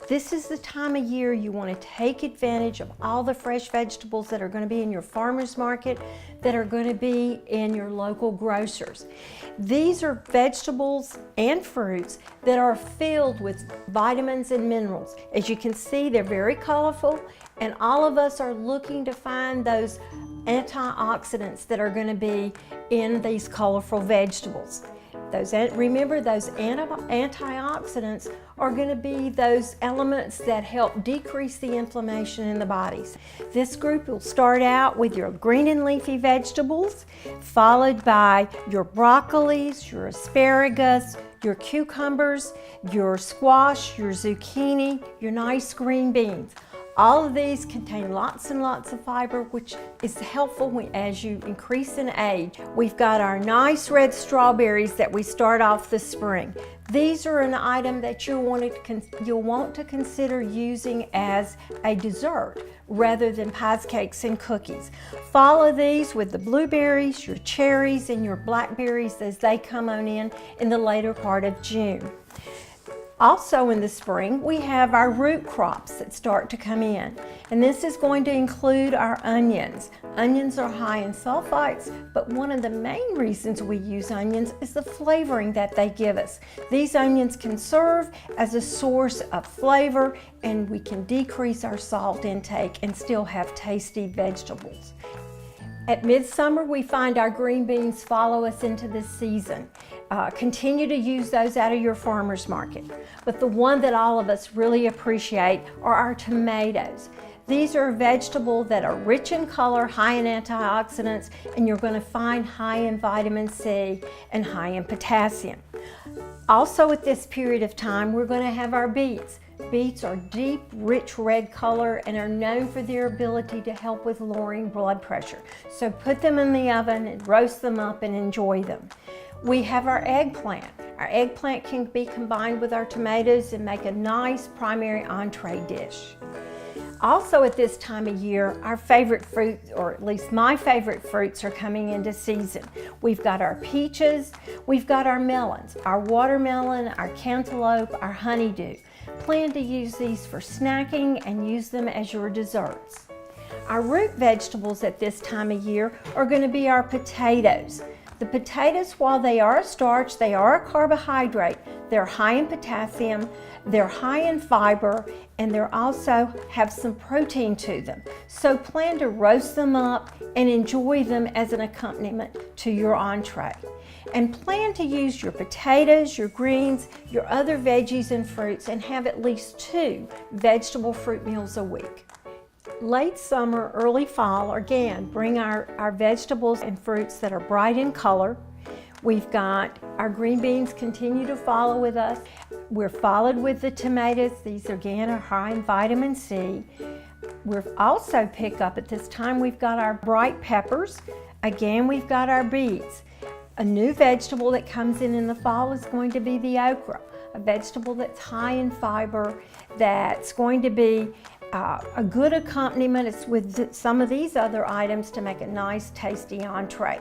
This is the time of year you want to take advantage of all the fresh vegetables that are going to be in your farmer's market, that are going to be in your local grocers. These are vegetables and fruits that are filled with vitamins and minerals. As you can see, they're very colorful, and all of us are looking to find those antioxidants that are going to be in these colorful vegetables. Remember, those antioxidants are going to be those elements that help decrease the inflammation in the bodies. This group will start out with your green and leafy vegetables, followed by your broccolis, your asparagus, your cucumbers, your squash, your zucchini, your nice green beans. All of these contain lots and lots of fiber, which is helpful as you increase in age. We've got our nice red strawberries that we start off the spring. These are an item that you'll want to consider using as a dessert rather than pies, cakes, and cookies. Follow these with the blueberries, your cherries, and your blackberries as they come on in the later part of June. Also in the spring, we have our root crops that start to come in, and this is going to include our onions. Onions are high in sulfites, but one of the main reasons we use onions is the flavoring that they give us. These onions can serve as a source of flavor, and we can decrease our salt intake and still have tasty vegetables. At midsummer, we find our green beans follow us into this season. Continue to use those out of your farmer's market. But the one that all of us really appreciate are our tomatoes. These are vegetables that are rich in color, high in antioxidants, and you're going to find high in vitamin C and high in potassium. Also at this period of time, we're going to have our beets. Beets are deep, rich red color and are known for their ability to help with lowering blood pressure. So put them in the oven and roast them up and enjoy them. We have our eggplant. Our eggplant can be combined with our tomatoes and make a nice primary entree dish. Also at this time of year, our favorite fruit, or at least my favorite fruits, are coming into season. We've got our peaches, we've got our melons, our watermelon, our cantaloupe, our honeydew. Plan to use these for snacking and use them as your desserts. Our root vegetables at this time of year are going to be our potatoes. The potatoes, while they are a starch, they are a carbohydrate. They're high in potassium, they're high in fiber, and they also have some protein to them. So plan to roast them up and enjoy them as an accompaniment to your entree. And plan to use your potatoes, your greens, your other veggies and fruits, and have at least 2 vegetable fruit meals a week. Late summer, early fall, again, bring our vegetables and fruits that are bright in color. We've got our green beans continue to follow with us. We're followed with the tomatoes. These again are high in vitamin C. We've also picked up at this time, we've got our bright peppers. Again, we've got our beets. A new vegetable that comes in the fall is going to be the okra, a vegetable that's high in fiber, that's going to be a good accompaniment. It's with some of these other items to make a nice tasty entree.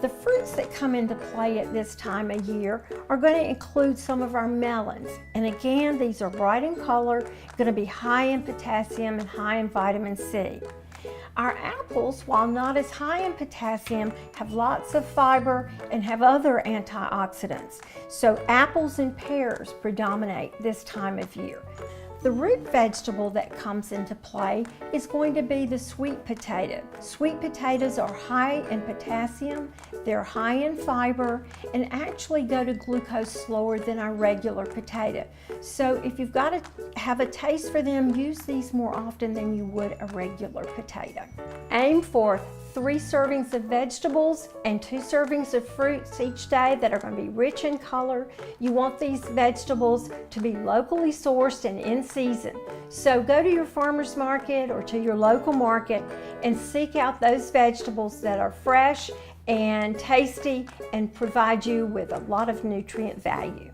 The fruits that come into play at this time of year are going to include some of our melons. And again, these are bright in color, going to be high in potassium and high in vitamin C. Our apples, while not as high in potassium, have lots of fiber and have other antioxidants. So apples and pears predominate this time of year. The root vegetable that comes into play is going to be the sweet potato. Sweet potatoes are high in potassium, they're high in fiber, and actually go to glucose slower than our regular potato. So if you've got to have a taste for them, use these more often than you would a regular potato. Aim for 3 servings of vegetables and 2 servings of fruits each day that are going to be rich in color. You want these vegetables to be locally sourced and in season. So go to your farmer's market or to your local market and seek out those vegetables that are fresh and tasty and provide you with a lot of nutrient value.